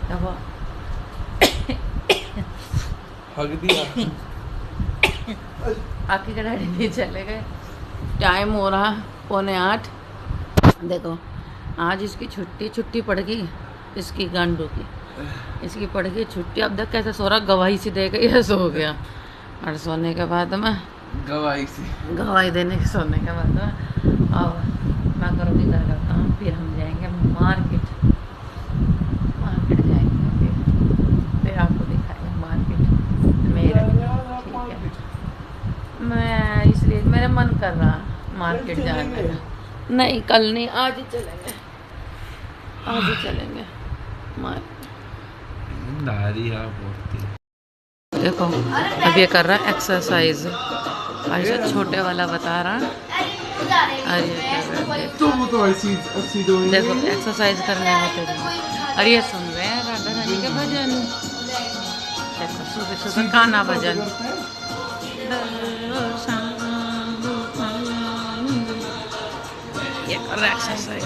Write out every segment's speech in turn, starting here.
देखो हग दिया। आके के डैडी भी चले गए। टाइम हो रहा 7:45। देखो आज इसकी छुट्टी पड़ गई, इसकी गांडू की, इसकी पड़ गई छुट्टी। अब देख कैसे सो रहा, गवाही सी दे गई है, सो गया। और सोने के बाद में गवाही देने के सोने के बाद में अब मैं करूँगी घर का काम, फिर हम जाएंगे मार्केट जाएंगे, फिर आपको दिखाएंगे मार्केट मेरा। ठीक है, मैं इसलिए मेरा मन कर रहा मार्केट जाने का। नहीं कल नहीं, आज ही चलेंगे, आज ही चलेंगे मार्केट। देखो अब ये कर रहा है एक्सरसाइज, ऐसा छोटे वाला बता रहा है। देखो एक्सरसाइज करने में तेरी। और ये सुन रहे हैं राधा रानी के भजन। देखो सुबह सुबह गाना भजन। ये कर रहा है एक्सरसाइज।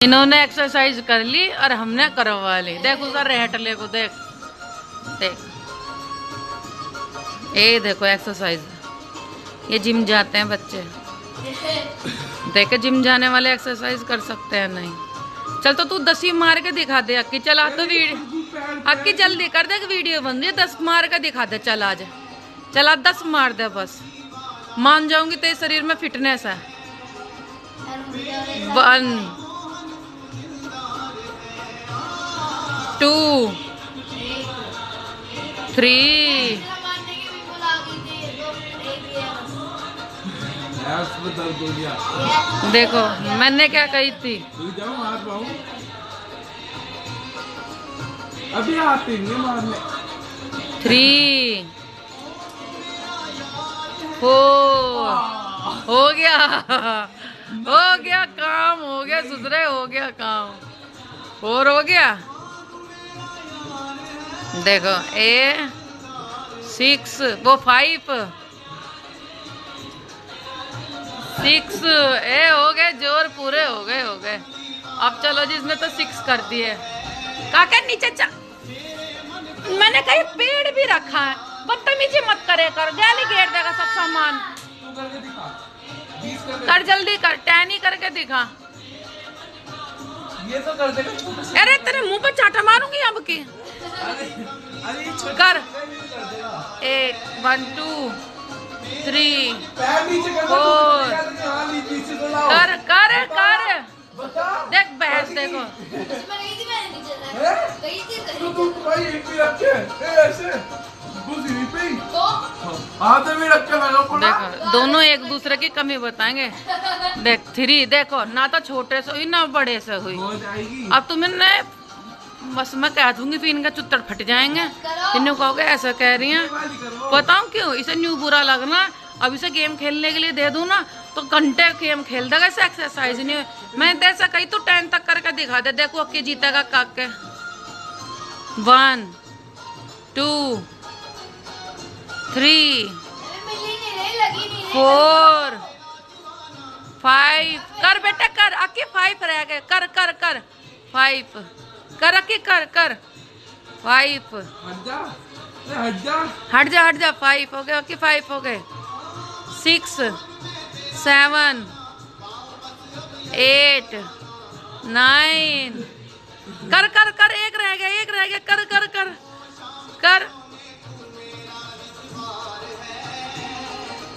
इन्होंने एक्सरसाइज कर ली और हमने करवा ली। देख उसका रेहटले को देख देख, ये देखो एक्सरसाइज। ये जिम जाते हैं बच्चे, देखे जिम जाने वाले एक्सरसाइज कर सकते हैं। नहीं चल तो तू 10 ही मार के दिखा दे अक्की। चला तो वीडियो अक्की जल्दी कर दे, वीडियो बन रही है। 10 मार के दिखा दे, चल आज चला 10 मार दे बस, मान जाऊंगी तेरे शरीर में फिटनेस है। 1 2 3। देखो मैंने क्या कही थी। अभी आते नहीं मारने। 3 4 हो गया, हो गया काम, हो गया सुधरे, हो गया काम और हो गया। देखो 6 वो 5 6 हो गए, जोर पूरे हो गए, हो गए। अब चलो जिसने तो 6 कर दिए। काका नीचे चल, मैंने कहीं पेड़ भी रखा है, बदतमीजी मत करे कर, गाली घेर देगा सब सामान। कर जल्दी कर, टैनी करके दिखा। ये तो कर देगा। अरे तेरे मुंह पे चाटा मारूंगी अब की। कर 1 2 3 4 कर कर कर। देख बहस देखो। देखो दोनों एक दूसरे की कमी बताएंगे। देख 3 देखो ना तो छोटे से हुई ना बड़े से हुई। अब तुम्हें बस मैं कह दूंगी फिर इनका चुत्तर फट जाएंगे। इन्हें कहोगे ऐसा कह रही हैं, बताऊं क्यों? इसे न्यू बुरा लगना। अब इसे गेम खेलने के लिए दे दूं ना तो घंटे गेम खेल देगा, इसे एक्सरसाइज नहीं। मैं ऐसा कही तो 10 तक करके दिखा दे। देखो अक्की जीतेगा काके। 1 2 3 4 5 कर बेटा कर। अक्की 5 रह गए, कर कर कर 5 कर अक्की कर कर 5। हट जा 5 हो गए अक्की, 5 हो गए। 6 7 8 9 कर कर कर, एक रह गया कर कर कर कर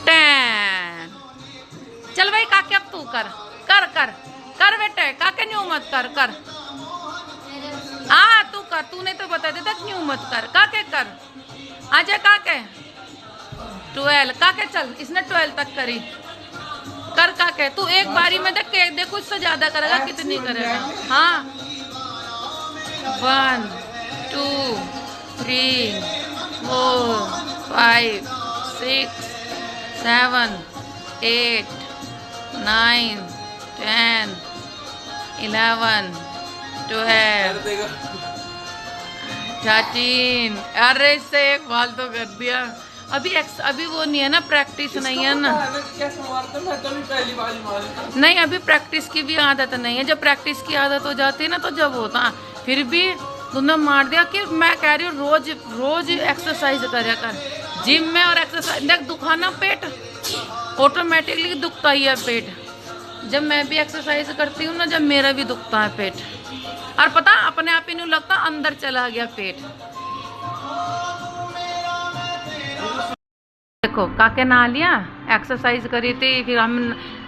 10। चल भाई काके अब तू कर कर कर कर बेटे, काके न्यू मत कर कर। तू कर, तू नहीं तो बता देता न्यू मत कर। काके कर आजा काके। 12 काके चल, इसने 12 तक करी। कर काके तू एक बारी में देख के देखो इससे ज्यादा करेगा कितनी करेगा। हाँ 1 2 3 4 5 6 7 8 9 10 11 12 13। अरे इससे एक फालतू कर दिया। अभी वो नहीं है ना, प्रैक्टिस नहीं है ना। कैसे मारते, मैं तो भी पहली बार ही मारी। नहीं, अभी प्रैक्टिस की भी आदत नहीं है। जब प्रैक्टिस की आदत हो जाती है ना तो जब होता। फिर भी तूने मार दिया। कि मैं कह रही हूँ रोज रोज एक्सरसाइज करा कर जिम में। और एक्सरसाइज देख, दुखाना पेट ऑटोमेटिकली दुखता ही है पेट। जब मैं भी एक्सरसाइज करती हूँ ना, जब मेरा भी दुखता है पेट। और पता अपने आप ही नहीं लगता, अंदर चला गया पेट। देखो काके नहा लिया, एक्सरसाइज करी थी,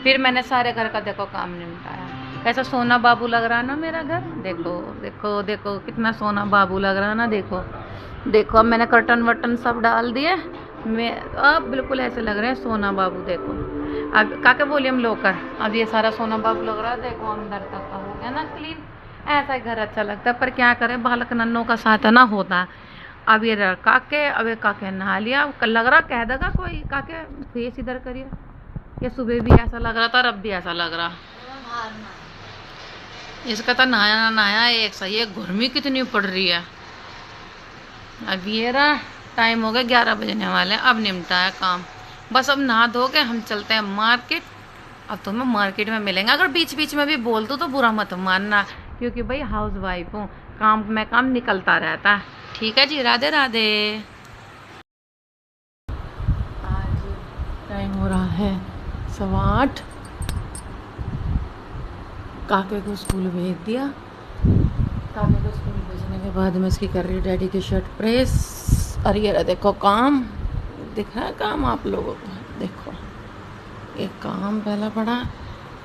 फिर मैंने सारे घर का देखो काम निपटाया। कैसा सोना बाबू लग रहा है ना मेरा घर। देखो देखो देखो कितना सोना बाबू लग रहा है ना। देखो देखो, अब मैंने कर्टन वर्टन सब डाल दिए। मैं अब बिल्कुल ऐसे लग रहे हैं सोना बाबू। देखो अब काके वॉल्यूम लो कर। अब ये सारा सोना बाबू लग रहा है। देखो अंदर तक का हो गया ना क्लीन। ऐसा ही घर अच्छा लगता है, पर क्या करें, बालक नन्नों का साथ ना होता है। अब ये काके, अब ये काके नहा लिया। लग रहा कह देगा कोई, काके फेस इधर करिए। ये सुबह भी ऐसा लग रहा था और अब भी ऐसा लग रहा। इसका तो नहाया ना नहाया एक सही है। गर्मी कितनी पड़ रही है। अब ये रहा, टाइम हो गया 11 बजने वाले। अब निपटा है काम, बस अब नहा धो के हम चलते हैं मार्केट। अब तो मैं मार्केट में मिलेंगे। अगर बीच बीच में भी बोल दूँ तो बुरा मत मानना, क्योंकि भाई हाउस वाइफ हूँ, काम निकलता रहता है। ठीक है जी, राधे राधे। आज टाइम हो रहा है 8:15। काके को स्कूल भेज दिया। काके को स्कूल भेजने के बाद मैं इसकी कर रही हूँ डैडी की शर्ट प्रेस। और ये रहा देखो काम, दिख रहा है काम आप लोगों को। देखो एक काम पहला पड़ा।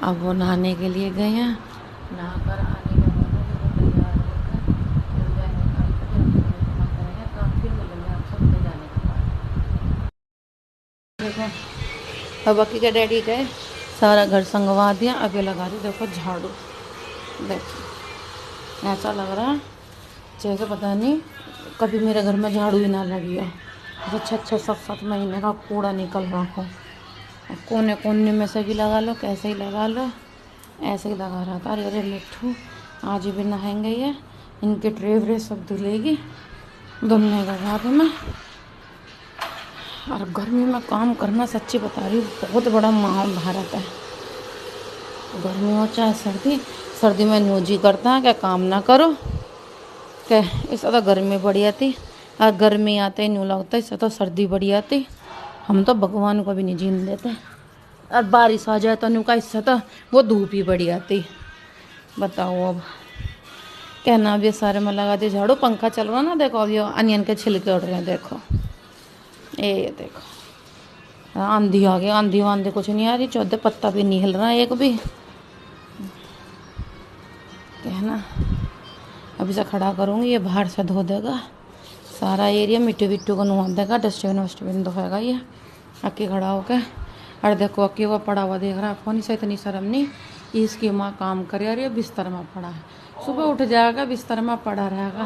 अब वो नहाने के लिए गए हैं। नहा कर आने के बाद तैयार होकर फिर जाएंगे काम करेंगे। काम फिर मिलेंगे आप सबसे जाने के बाद। देखो अब बाकी के डैडी गए, सारा घर संगवा दिया। अभी लगा रही देखो झाड़ू। देखो ऐसा लग रहा जैसे पता नहीं कभी मेरे घर में झाड़ू ही ना लगी है। 6-7 महीने का कूड़ा निकल रहा हो। कोने कोने में से भी लगा लो, कैसे ही लगा लो, ऐसे ही लगा रहा था। अरे मिट्ठू आज भी नहाएंगे ये, इनके ट्रे व्रे सब धुलेगी धुलने के बाद में। और गर्मी में काम करना सच्ची बता रही हूँ बहुत बड़ा महाभारत है। गर्मी हो चाहे सर्दी, सर्दी में न्यूज ही करता है क्या काम ना करो। क्या इससे तो गर्मी बढ़ी आती, और गर्मी आते ही न्यू लगता है, इससे तो सर्दी बढ़ी आती। हम तो भगवान को भी नहीं जीने देते। और बारिश आ जाए तो न्यू का, इससे तो वो धूप ही बढ़ी आती। बताओ अब कहना। अब ये सारे में लगा दी झाड़ू, पंखा चल रहा ना। देखो अब ये अनियन के छिलके उड़ रहे हैं। देखो ये देखो आंधी आ गई। आंधी वांधी कुछ नहीं आ रही, 14 पत्ता भी नहीं हिल रहा एक भी। कहना अब इसे खड़ा करूँगी, ये बाहर से धो देगा सारा एरिया, मिट्टी विट्टू को नुआ देगा, डस्टबिन वस्टबिन धोएगा ये अक्की खड़ा होकर। और देखो अक्की वो पड़ा हुआ देख रहा फोन से, इतनी शर्म नहीं। इसकी माँ काम करे और ये बिस्तर में पड़ा है। सुबह उठ जाएगा बिस्तर में पड़ा रहेगा,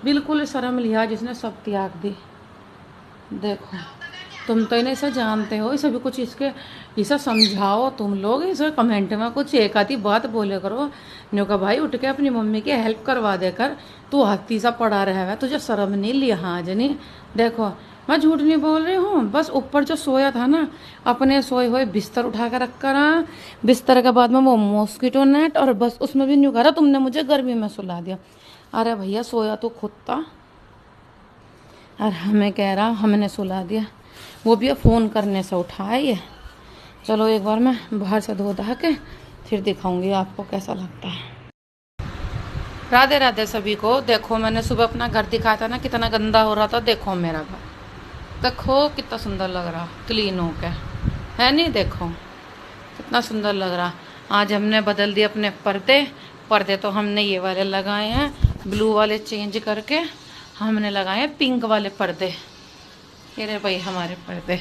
बिल्कुल शर्म लिया जिसने सब त्याग दी। देखो तुम तो इन्हें इसे जानते हो, इसे भी कुछ इसे समझाओ तुम लोग। इसे कमेंट में कुछ एक आधी बात बोले करो। न्यू का भाई उठ के अपनी मम्मी की हेल्प करवा देकर तू हाथी सा पड़ा रहेगा, तुझे शर्म नहीं लिहाज नहीं। देखो मैं झूठ नहीं बोल रही हूँ, बस ऊपर जो सोया था ना, अपने सोए हुए बिस्तर उठा कर रख कर, बिस्तर के बाद में वो मॉस्किटो नेट, और बस उसमें भी न्यू करा तुमने मुझे गर्मी में सुला दिया। अरे भैया सोया तो खुद था और हमें कह रहा हमने सुला दिया, वो भी फ़ोन करने से उठा है ये। चलो एक बार मैं बाहर से धो धा के फिर दिखाऊंगी आपको कैसा लगता है। राधे राधे सभी को। देखो मैंने सुबह अपना घर दिखाया था ना, कितना गंदा हो रहा था। देखो मेरा घर, देखो कितना सुंदर लग रहा क्लीन हो के, है नहीं। देखो कितना सुंदर लग रहा। आज हमने बदल दिए अपने पर्दे तो हमने ये वाले लगाए हैं, ब्लू वाले चेंज करके हमने लगाए हैं पिंक वाले पर्दे। ये रहे भाई हमारे पर्दे।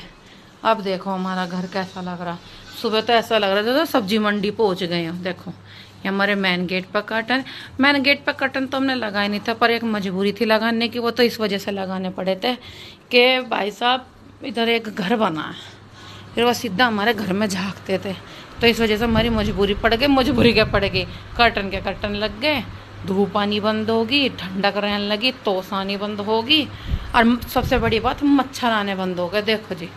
अब देखो हमारा घर कैसा लग रहा। सुबह तो ऐसा लग रहा था तो सब्जी मंडी पहुंच गए हैं। देखो ये हमारे मेन गेट पर कर्टन तो हमने लगाया नहीं था, पर एक मजबूरी थी लगाने की। वो तो इस वजह से लगाने पड़े थे कि भाई साहब इधर एक घर बना है, फिर वो सीधा हमारे घर में झांकते थे, तो इस वजह से हमारी मजबूरी पड़ गई। मजबूरी क्या पड़ गई, कर्टन के कर्टन लग गए, धूप आनी बंद होगी, ठंडक रहने लगी, तोस आनी बंद होगी, और सबसे बड़ी बात मच्छर आने बंद हो गए। देखो जी,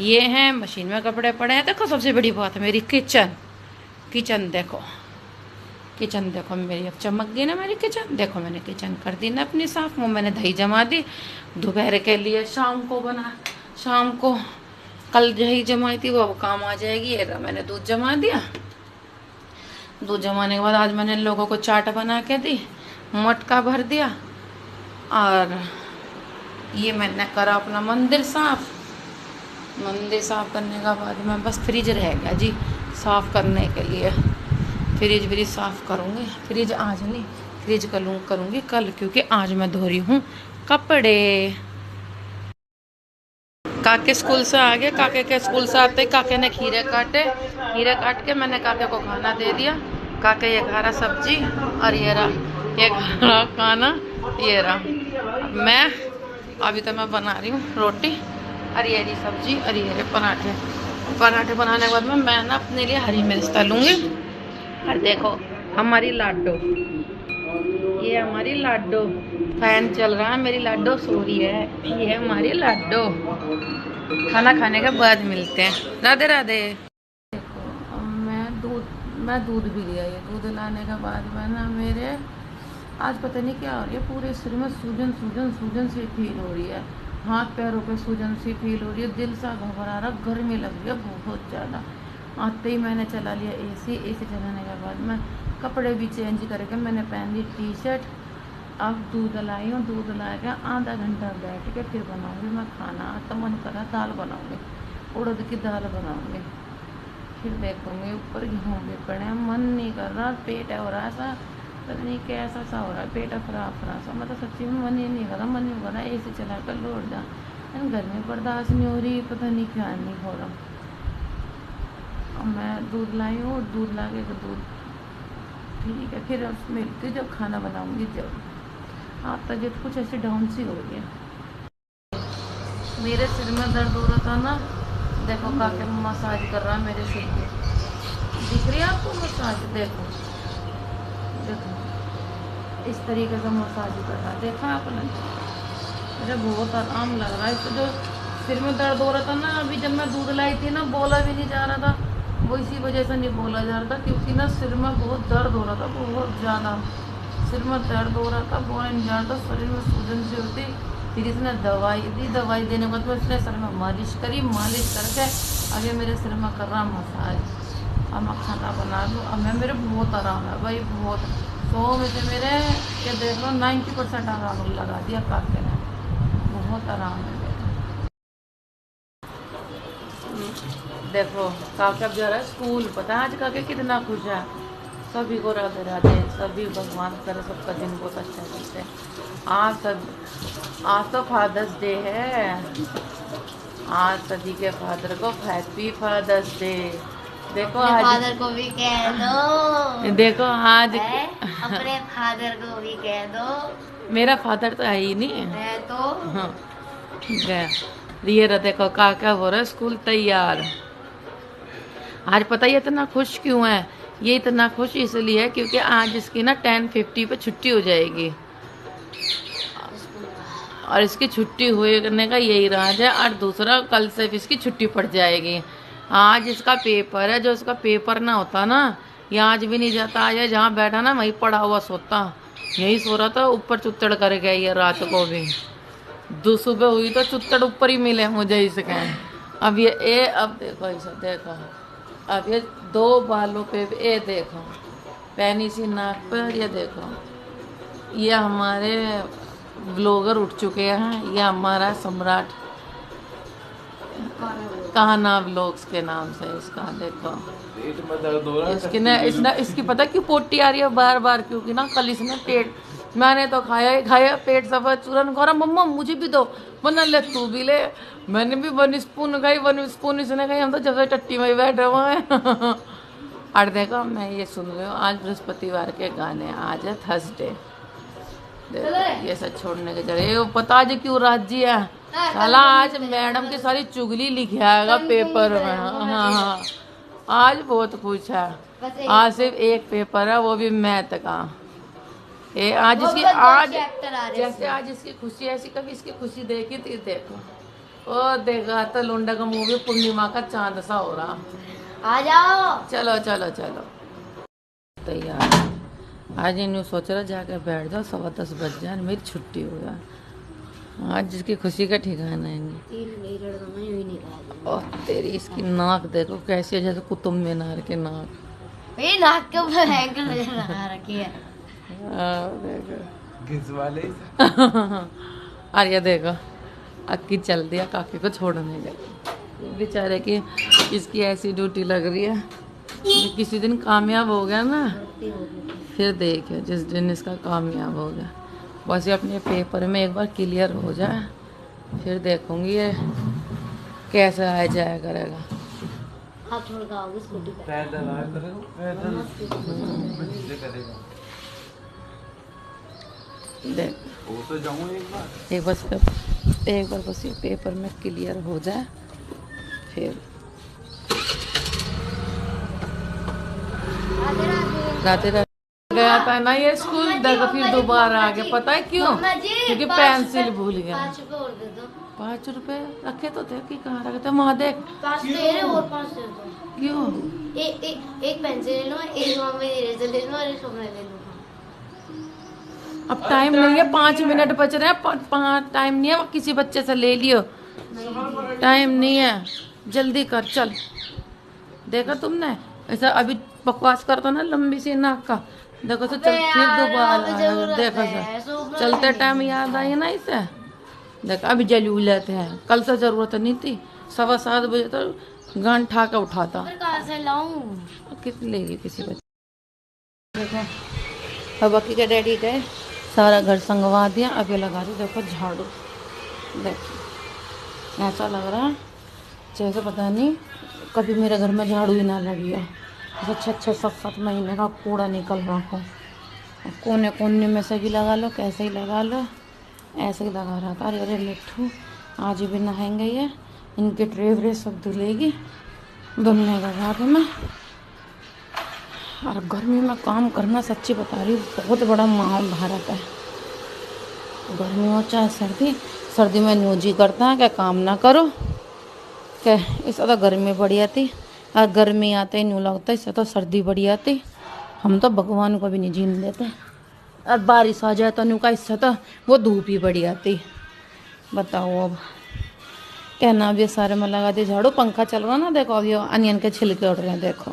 ये हैं मशीन में कपड़े पड़े हैं। देखो सबसे बड़ी बात है मेरी किचन देखो, किचन देखो मेरी अब चमक गई ना मेरी किचन। देखो मैंने किचन कर दी ना अपनी साफ, वो मैंने दही जमा दी दोपहर के लिए, शाम को कल दही जमाई थी वो अब काम आ जाएगी। ये मैंने दूध जमा दिया, दूध जमाने के बाद आज मैंने लोगों को चाट बना के दी, मटका भर दिया, और ये मैंने करा अपना मंदिर साफ करने के बाद में बस फ्रिज रह गया जी साफ करने के लिए। फ्रिज साफ करूँगी, फ्रिज आज नहीं, फ्रिज करूँगी कल, क्योंकि आज मैं धो रही हूँ कपड़े। काके स्कूल से आ गए, काके के स्कूल से आते काके ने खीरे काट के मैंने काके को खाना दे दिया। काके ये खा रहा सब्जी, और ये खा रहा खाना, ये रहा। मैं अभी तो मैं बना रही हूँ रोटी, और ये रही सब्जी, और ये रहे पराठे बनाने के बाद में मैं ना अपने लिए हरी मिर्च तलूँगी। और देखो हमारी लाडो, ये हमारी लाडो, फैन चल रहा है, मेरी लाडो सो रही है। ये हमारी लाडो, खाना खाने के बाद मिलते हैं। राधे राधे। देखो मैं दूध भी लिया, ये दूध लाने के बाद में ना मेरे आज पता नहीं क्या हो रही है, पूरे शरीर में सूजन सी फील हो रही है, हाथ पैरों पे सूजन सी फील हो रही है, दिल सा घबरा रहा, गर्मी लग रही है बहुत ज़्यादा। आते ही मैंने चला लिया एसी चलाने के बाद मैं कपड़े भी चेंज करके मैंने पहन ली टी शर्ट। अब दूध लाई हूँ, दूध ला के आधा घंटा बैठ के फिर बनाऊँगी मैं खाना। तो मन करा दाल बनाऊँगी, उड़द की दाल बनाऊँगी, फिर देखूँगी। ऊपर गेहूँ भी पड़े हैं, मन नहीं कर रहा, पेट है हो रहा सा, पता नहीं कैसा सा हो रहा है, पेट खराब सा, मतलब सच्ची में मन ही नहीं कर रहा, मन नहीं कर रहा एसी चला कर लौट जा। गर्मी बर्दाश्त नहीं हो रही, पता नहीं क्या नहीं हो रहा। अब मैं दूध लाई हूँ, दूध ला के दूध ठीक है, फिर मिलती जब खाना बनाऊँगी जब। हाँ तबीयत कुछ ऐसी डाउन सी हो रही है, मेरे सिर में दर्द हो रहा था ना। देखो काके मसाज कर रहा है मेरे सिर पे, दिख रही है आपको मसाज? देखो इस तरीके से मसाज कर रहा है, देखा आपने? मुझे बहुत आराम लग रहा है। इससे जो सिर में दर्द हो रहा था ना, अभी जब मैं दूध लाई थी ना, बोला भी नहीं जा रहा था, वो इसी वजह से नहीं बोला जा रहा था, क्योंकि ना सिर में बहुत दर्द हो रहा था, बहुत ज़्यादा सिर में दर्द हो रहा था, बोला नहीं जा रहा था, शरीर में सूजन सी होती। फिर इसने दवाई दी, दवाई देने के बाद में इसने सर में मालिश करी, मालिश करके अभी मेरे सिर में कर रहा मसाज। अब मैं खाना बना लूँ, अब मैं मेरे बहुत आराम है भाई, बहुत 100 में से मेरे क्या देख लो 90% आराम लगा दिया काके ने, बहुत आराम है मेरा। देखो काके अब जा रहा है स्कूल, पता है आज काके कितना खुश है। सभी को राधे राधे, सभी भगवान करे सबका दिन बहुत अच्छा चलते। आज तो फादर्स डे है, आज सभी के फादर को हैप्पी फादर्स डे। देखो आज फादर को भी कह दो, देखो आज अपने फादर को भी कह दो। मेरा फादर तो है ही नहीं है तो हाँ गया। ये रहा देखो काका हो रहा है स्कूल तैयार। आज पता ही इतना खुश क्यों है? ये इतना खुश इसलिए है क्योंकि आज इसकी ना 10:50 पे छुट्टी हो जाएगी, और इसकी छुट्टी हुए करने का यही राज है। और दूसरा कल से इसकी छुट्टी पड़ जाएगी। आज इसका पेपर है, जो इसका पेपर ना होता ना, ये आज भी नहीं जाता। आज जहाँ बैठा ना वहीं पड़ा हुआ सोता, यही सो रहा था, ऊपर चुत्तड़ कर गया ये रात को भी। दो सुबह हुई तो चुत्तड़ ऊपर ही मिले मुझे इसके। अब ये अब देखो इसे देखो, अब ये 2 बालों पे ये देखो, पैनी सी नाक पर, ये देखो। ये हमारे ब्लॉगर उठ चुके हैं, ये हमारा सम्राट कहाना ब्लॉग्स के नाम से इसका। देखो इसकी ना इसकी पता क्यों पोटी आ रही है बार बार? क्योंकि ना कल इसने पेट, मैंने तो खाया पेट सफेद चूरन खा रहा, मम्मा मुझे भी दो, वरना ले तू भी ले। मैंने भी 1 स्पून खाई, 1 स्पून इसने खाई, हम तो जब से टट्टी में बैठे हुए हैं। और देखो मैं ये सुन रही हूँ, आज बृहस्पतिवार के गाने, आज है थर्सडे। ये सब छोड़ने के चले, वो पता आज क्यों राजी है साला, आज मैडम की सारी चुगली लिखे आएगा पेपर में। हाँ आज बहुत कुछ है, आज सिर्फ एक पेपर है, वो भी मैथ का। ये आज वो इसकी भी दो आज चैप्टर आ रहे जैसे आज इसकी खुशी ऐसी कभी इसकी खुशी देखी थी देखो। ओ देखा तो लुंडा का मुंह भी पूर्णिमा का चांद सा हो रहा। आ जाओ। चलो चलो चलो तैयार। आज इन सोच रहा जाकर बैठ जाओ, 10:15 बज जाए मेरी छुट्टी हो जाए। आज जिसकी खुशी का ठिकाना है नहीं। और तेरी इसकी नाक देखो कैसी है, जैसे कुतुब मीनार के नाक। ये नाक के ऊपर हैंगर लगा रखी है। देखो घिस वाले अरे देखो अक्की चल दिया काकी को छोड़ने गई। बेचारे की इसकी ऐसी ड्यूटी लग रही है कि किसी दिन कामयाब हो गया ना, फिर देखिए जिस दिन इसका कामयाब हो गया बस ये अपने पेपर में एक बार क्लियर हो जाए, फिर देखूंगी ये कैसे आ जाया करेगा। हाथ छोड़ के आओगे स्कूटी पे। पैदल आया करेगा, पैदल से करेगा। देख वो तो जाऊँ एक एक बार बस ये पेपर में क्लियर हो जाए फिर। राते गया था ना ये स्कूल, देखो फिर दोबारा आ गया। पता है क्यों? क्योंकि पेंसिल भूल गया। 5 रुपए और दे दो। 5 रुपए रखे तो थे कि कहाँ रखे थे, वहाँ देख। 5 दे रहे और 5 दे दो। क्यों? एक पेंसिल ले लो, एक मम्मी इरेजर ले लो और एक कपड़ा ले लो। अब टाइम नहीं है, 5 मिनट बच रहे हैं। टाइम नहीं है, किसी बच्चे से ले लियो। टाइम नहीं है, जल्दी कर चल। देखा तुमने ऐसा अभी बकवास करता ना लंबी सी नाक का, देखो तो चल फिर दोबारा देखो सर चलते टाइम याद आई ना इसे। देखो अभी जलूलत है, कल से जरूरत नहीं थी। 7:15 बजे तो गान ठा के उठाता। कहाँ से लाऊं? किस लेगी किसी बच्चे। देखो अब बाकी के डैडी गए, सारा घर संगवा दिया। अब ये लगा दी देखो झाड़ू। देखो ऐसा लग रहा जैसे पता नहीं कभी मेरे घर में झाड़ू ही ना लगी है। जैसे 6-6, 7-7 महीने का कूड़ा निकल रहा हो। कोने कोने में से भी लगा लो, कैसे ही लगा लो, ऐसे ही लगा रहा था। अरे मिट्ठू आज भी नहाएंगे, ये इनके ट्रे व्रे सब धुलेगी धुलने के बाद में। और गर्मी में काम करना सच्ची बता रही बहुत बड़ा महाभारत है। गर्मी हो चाहे सर्दी, सर्दी में न्यूज ही करता है क्या काम ना करो क्या। इससे तो गर्मी बढ़ी आती, और गर्मी आते ही न्यू लगता है, इससे तो सर्दी बढ़ी आती। हम तो भगवान को भी नहीं जीने देते। और बारिश आ जाए तो न्यू का, इससे तो वो धूप ही बढ़ी आती। बताओ अब कहना। अब ये सारे में लगा दी झाड़ू, पंखा चल रहा ना। देखो अब ये अनियन के छिलके उड़ रहे हैं। देखो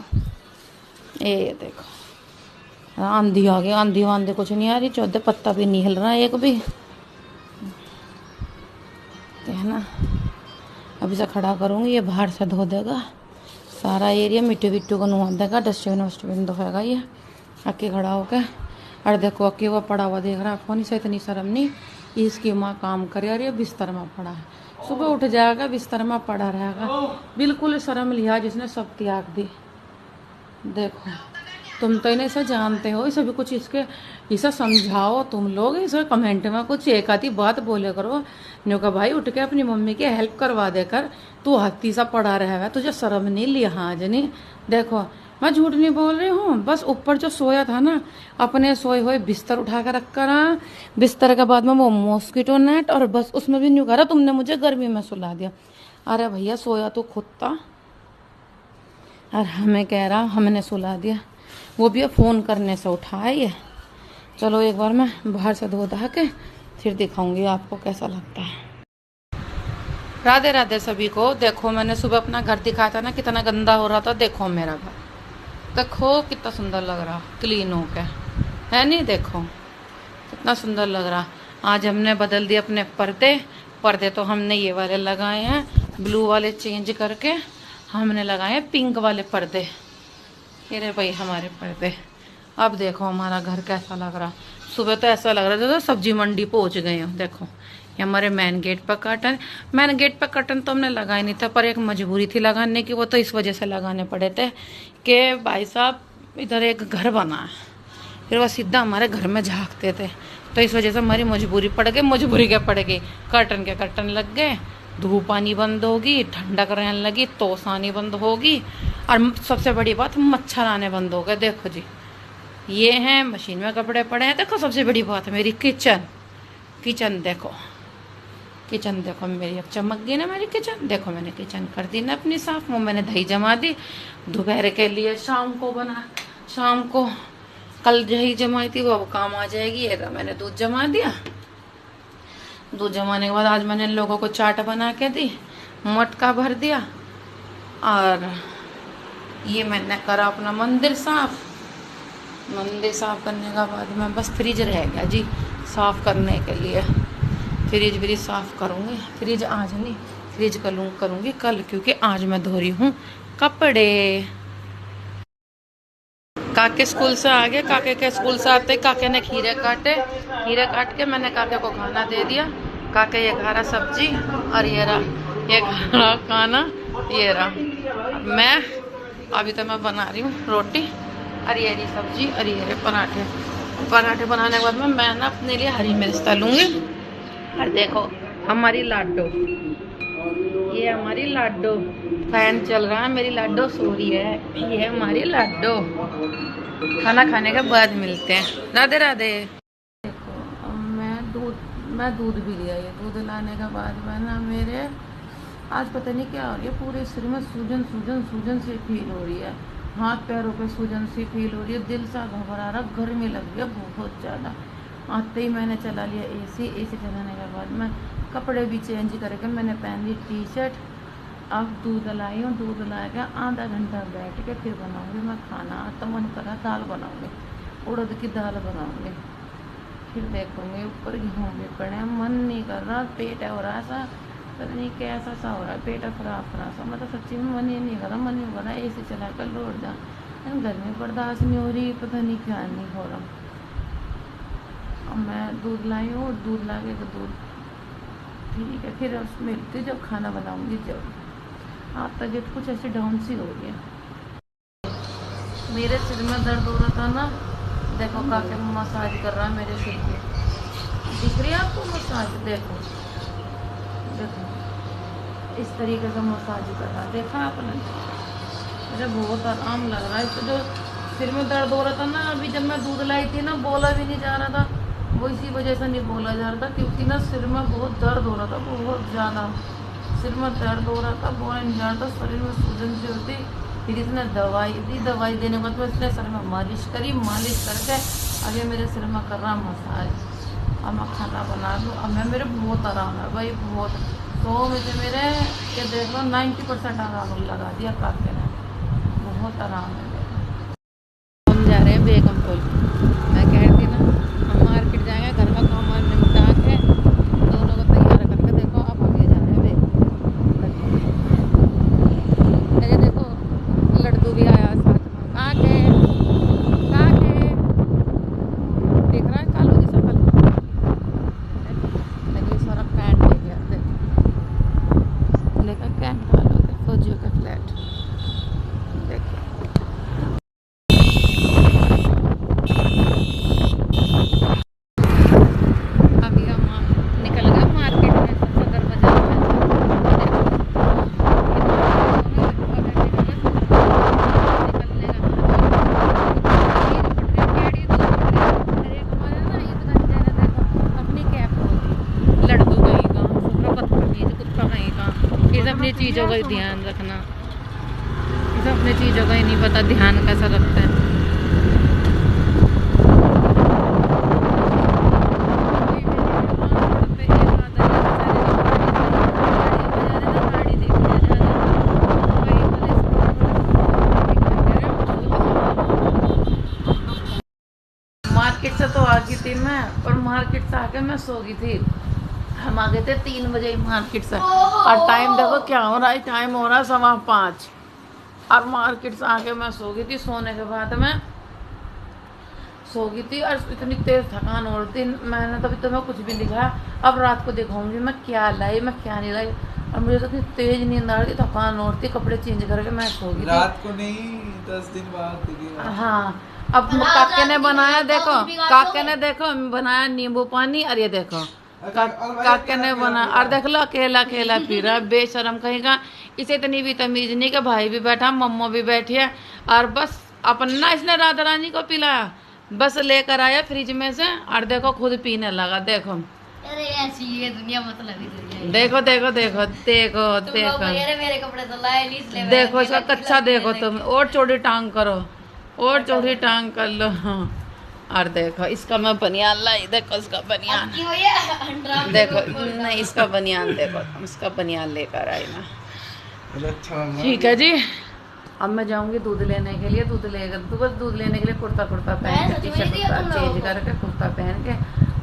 ये देखो आंधी आ गई। आंधी वांधी कुछ नहीं आ रही, 14 पत्ता भी नहीं हिल रहा एक भी, है ना। अभी से खड़ा करूँगी, ये बाहर से धो देगा सारा एरिया, मिट्टी विट्टू को नुआ देगा, डस्टबिन वस्टबिन धोएगा ये अक्की खड़ा होकर। और देखो अक्की वो पड़ा हुआ देख रहा है फोन से, इतनी शर्म नहीं। इसकी माँ काम करे और ये बिस्तर में पड़ा है। सुबह उठ जाएगा बिस्तर में पड़ा रहेगा, बिल्कुल शर्म लिया जिसने सब त्याग दी। देखो तुम तो इन्हें इसे जानते हो, इसे भी कुछ इसके इसे समझाओ तुम लोग। इसे कमेंट में कुछ एक आधी बात बोले करो। न्यू का भाई उठ के अपनी मम्मी की हेल्प करवा देकर, तू हत्ती सा पड़ा रहा है, तुझे शर्म नहीं, लिहाज नहीं। देखो मैं झूठ नहीं बोल रही हूँ, बस ऊपर जो सोया था ना अपने सोए हुए बिस्तर उठा कर रख कर, बिस्तर के बाद में वो मॉस्किटो नेट, और बस उसमें भी न्यू कह रहा तुमने मुझे गर्मी में सुला दिया। अरे भैया सोया तो खुद था और हमें कह रहा हमने सुला दिया, वो भी फ़ोन करने से उठाया ये। चलो एक बार मैं बाहर से धो धा के फिर दिखाऊंगी आपको कैसा लगता है। राधे राधे सभी को। देखो मैंने सुबह अपना घर दिखाया था ना कितना गंदा हो रहा था। देखो मेरा घर, देखो कितना सुंदर लग रहा क्लीन हो के, है नहीं। देखो कितना सुंदर लग रहा। आज हमने बदल दिए अपने पर्दे तो हमने ये वाले लगाए हैं, ब्लू वाले चेंज करके हमने लगाए हैं पिंक वाले पर्दे। ये रहे भाई हमारे पर्दे। अब देखो हमारा घर कैसा लग रहा। सुबह तो ऐसा लग रहा था तो सब्जी मंडी पहुंच गए हो। देखो ये हमारे मेन गेट पर कर्टन तो हमने लगाया नहीं था, पर एक मजबूरी थी लगाने की। वो तो इस वजह से लगाने पड़े थे कि भाई साहब इधर एक घर बना है, फिर वो सीधा हमारे घर में झाँकते थे, तो इस वजह से हमारी मजबूरी पड़ गई। मजबूरी क्या पड़ गई, कर्टन लग गए, धूप आनी बंद होगी, ठंडक रहने लगी, तोस आनी बंद होगी, और सबसे बड़ी बात मच्छर आने बंद हो गए। देखो जी ये हैं मशीन में कपड़े पड़े हैं। देखो सबसे बड़ी बात है मेरी किचन। किचन देखो, किचन देखो मेरी अब चमक गई ना मेरी किचन। देखो मैंने किचन कर दी ना अपनी साफ। वो मैंने दही जमा दी दोपहर के लिए, शाम को बना, शाम को कल दही जमाई थी वो अब काम आ जाएगी। ये मैंने दूध जमा दिया। दूध जमाने के बाद आज मैंने इन लोगों को चाट बना के दी, मटका भर दिया। और ये मैंने करा अपना मंदिर साफ। मंदिर साफ करने के बाद मैं बस फ्रिज रह गया जी साफ करने के लिए। फ्रिज व्रिज साफ करूँगी। फ्रिज आज नहीं, फ्रिज करूँगी कल, क्योंकि आज मैं धो रही हूँ कपड़े। काके स्कूल से आ गए। काके के स्कूल से आते काके ने खीरे काटे। खीरे काट के मैंने काके को खाना दे दिया। काके ये खा रहा सब्जी और ये रहा ये खा रहा खाना। ये रहा मैं अभी तो मैं बना रही हूँ रोटी और ये रही सब्जी और ये रहे पराठे। पराठे बनाने के बाद मैं ना अपने लिए हरी मिर्च तलूँगी। और देखो हमारी लाडो, ये हमारी लाडो, फैन चल रहा है, मेरी लाडो सो रही है। ये हमारी लाडो। खाना खाने के बाद मिलते हैं। राधे राधे। देखो अब मैं दूध भी लिया। ये दूध लाने के बाद मैं ना मेरे आज पता नहीं क्या हो रही है, पूरे शरीर में सूजन सूजन सूजन सी फील हो रही है। हाथ पैरों पे सूजन सी फील हो रही है। दिल सा घबरा रहा, गर्मी लग गई बहुत ज़्यादा। आते ही मैंने चला लिया एसी चलाने के बाद मैं कपड़े भी चेंज करके मैंने पहन ली टी शर्ट। अब दूध लाई हूँ। दूध ला के आधा घंटा बैठ के फिर बनाऊँगी मैं खाना। तो मन करा दाल बनाऊँगी, उड़द की दाल बनाऊँगी। फिर देखूँगी ऊपर गेहूँ भी पड़े। मन नहीं कर रहा, पेट है हो रहा सा, पता नहीं कैसा सा हो रहा है, पेट खराब सा। मतलब सच्ची में मन ही नहीं कर रहा, मन नहीं कर रहा एसी चला कर लौट जा। गर्मी बर्दाश्त नहीं हो रही, पता नहीं क्या नहीं हो रहा। अब मैं दूध लाई हूँ, दूध ला के दूध ठीक है। फिर मिलती जब खाना बनाऊँगी जब। आप तबीयत कुछ ऐसी डाउन सी हो रही है। मेरे सिर में दर्द हो रहा था ना, देखो काके मसाज कर रहा है मेरे सिर पे। दिख रही है आपको मसाज? देखो देखो इस तरीके से मसाज कर रहा है, देखा आपने? मुझे बहुत आराम लग रहा है। तो जो सिर में दर्द हो रहा था ना, अभी जब मैं दूध लाई थी ना, बोला भी नहीं जा रहा था। वो इसी वजह से नहीं बोला जा रहा था क्योंकि ना सिर में बहुत दर्द हो रहा था, बहुत ज़्यादा सिर में दर्द हो रहा था, बोला नहीं जा रहा था, शरीर में सूजन सी होती। फिर इसने दवाई दी, दवाई देने के बाद इसने सर में मालिश करी। मालिश करके अभी मेरे सिर में कर रहा मसाज। अब मैं खाना बना लूँ। अब मैं मेरे बहुत आराम है भाई, बहुत। तो मुझे मेरे क्या देख लो 90% आराम लगा दिया काके ने, बहुत आराम है मेरा। हम जा रहे हैं बेगमपुर। मैं कह रही थी ना हम मार्केट जाएंगे, घर का काम निपटा के दोनों को तैयार करके। देखो अब आगे जा रहे हैं बेगमपुर। ये देखो लड्डू भी आया साथ में। काके काके दिख रहा है कालू की शकल। देखो सारा पैंट ले गया, लेकर कैंट वालों के फौजियों का फ्लैट। देखो अभी हम निकल गए मार्केट में, सदर बाजार में। अपनी कैप लड्डू गई कहाँ, सुपरा पत्थर नीचे कुत्ता गई कहाँ। इस अपनी चीज़ों का ध्यान रखना, इस अपनी चीज़ों का ही नहीं पता ध्यान कैसा रखते हैं। मार्केट से तो आ गई थी मैं, और मार्केट से आके मैं सो गई थी। हम आ गए थे 3 बजे मार्केट से, और टाइम देखो क्या हो रहा है, टाइम हो रहा है 5:15। और मार्केट से आके मैं सो गई थी। सोने के बाद मैं सो गई थी और इतनी तेज थकान हो रही थी। मैंने तभी तो मैं कुछ भी लिखा। अब रात को दिखाऊंगी मैं क्या लाई, मैं क्या नहीं लाई। और मुझे तो इतनी तेज नींद आ रही थी, थकान हो रही थी, कपड़े चेंज करके मैं सो गई थी। रात को नहीं, 10 दिन बाद। हाँ अब काके ने बनाया, देखो काके ने देखो बनाया नींबू पानी। और ये देखो काके ने बना, और देख लो अकेला अकेला पी रहा है, बेशरम कहीं का। इसे इतनी भी तमीज नहीं कि भाई भी बैठा, मम्मा भी बैठी है, और बस अपन ना इसने राधा रानी को पिलाया। बस लेकर आया फ्रिज में से और देखो खुद पीने लगा। देखो अरे ऐसी ये दुनिया मतलब ही दुनिया है। देखो देखो देखो देखो तुम लोग देखो मेरे मेरे कपड़े तो लाए नहीं इसलिए मैं देखो इसका अकेला कच्चा खिला देखो के तुम, और चौड़ी टांग करो, और चौड़ी टांग कर लो। हाँ। और देखो इसका मैं बनियान लाई, देखो इसका बनियान, क्यों ये ड्राम देखो नहीं इसका बनियान देखो, इसका बनियान लेकर आई ना। अच्छा ठीक है जी, अब मैं जाऊंगी दूध लेने के लिए। दूध लेकर तो बस दूध लेने के लिए कुर्ता पहन के, टी शर्ट चेंज करके कुर्ता पहन के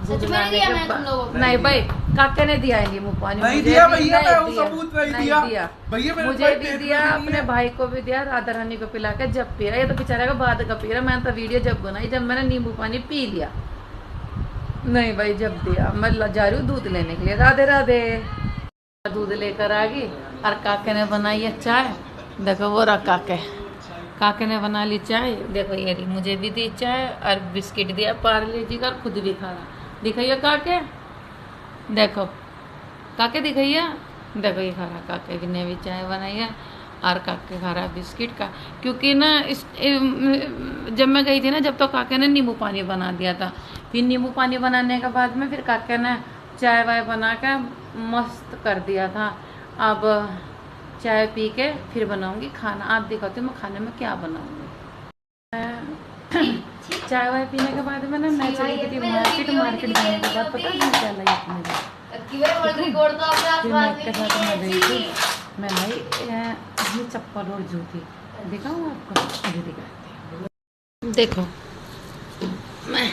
दूध सच में लाने दिया के मैंने तुम लोगों को? नहीं भाई, काके ने दिया है नींबू पानी, नहीं मुझे दिया भी भैया, नहीं मैं वो दिया, सबूत नहीं नहीं दिया। दिया भैया मेरे मुझे भाई भी पेट दिया, में नहीं अपने है। भाई को भी दिया, राधा रानी को पिला के जब पी रहा। ये तो बेचारे का बाद का पी रहा। मैंने तो वीडियो जब बनाई जब मैंने नींबू पानी पी लिया। नहीं भाई जब दिया। मैं जा रही हूँ दूध लेने के लिए। राधे राधे। दूध लेकर आ गई और काके ने बनाई है चाय। देखो वो रहा काके ने बना ली चाय। देखो ये रही, मुझे भी दी चाय और बिस्किट दिया पार्ले जी का, खुद भी खा रहा। दिखाइए काके, देखो काके दिखाइए, देखो ये खा रहा। काके ने भी चाय बनाई है और काके खा रहा बिस्किट का। क्योंकि ना जब मैं गई थी ना, जब तो काके ने नींबू पानी बना दिया था। फिर नींबू पानी बनाने के बाद में फिर काके ने चाय वाय बना के मस्त कर दिया था। अब चाय पी के फिर बनाऊंगी खाना। आप दिखाती हूँ मैं खाने में क्या बनाऊंगी। चाय वाय पीने के बाद में ना मैं चली गई थी मार्केट। मार्केट जाने के बाद पता नहीं क्या लाई अपने लिए। कि मेरा वर्ल्ड रिकॉर्ड तो अपने फिर आसपास मैं के साथ मैं गई थी, मैं लाई ये चप्पल और जूती। दिखाऊँ आपको, अभी दिखाती हूँ। देखो मैं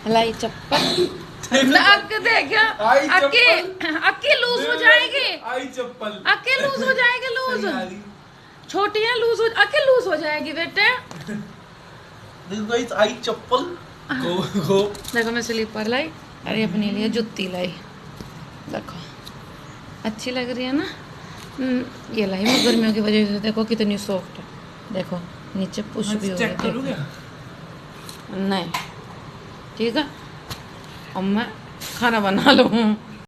लाई चप्पल। अक्के देखियो, आई अक्की लूज हो जाएगी, आई चप्पल अक्की लूज हो जाएगी, लूज छोटी है, लूज हो अक्की लूज हो जाएगी बेटे। देखो गाइस, आई चप्पल गो देखो मैं स्लीपर लाई और ये अपने लिए जुत्ती लाई। देखो अच्छी लग रही है ना। ये लाई मैं गर्मियों की वजह से। देखो कितनी सॉफ्ट है, देखो नीचे पुश भी हो चेक करूँ क्या? नहीं ठीक है। अब मैं खाना बना लूँ।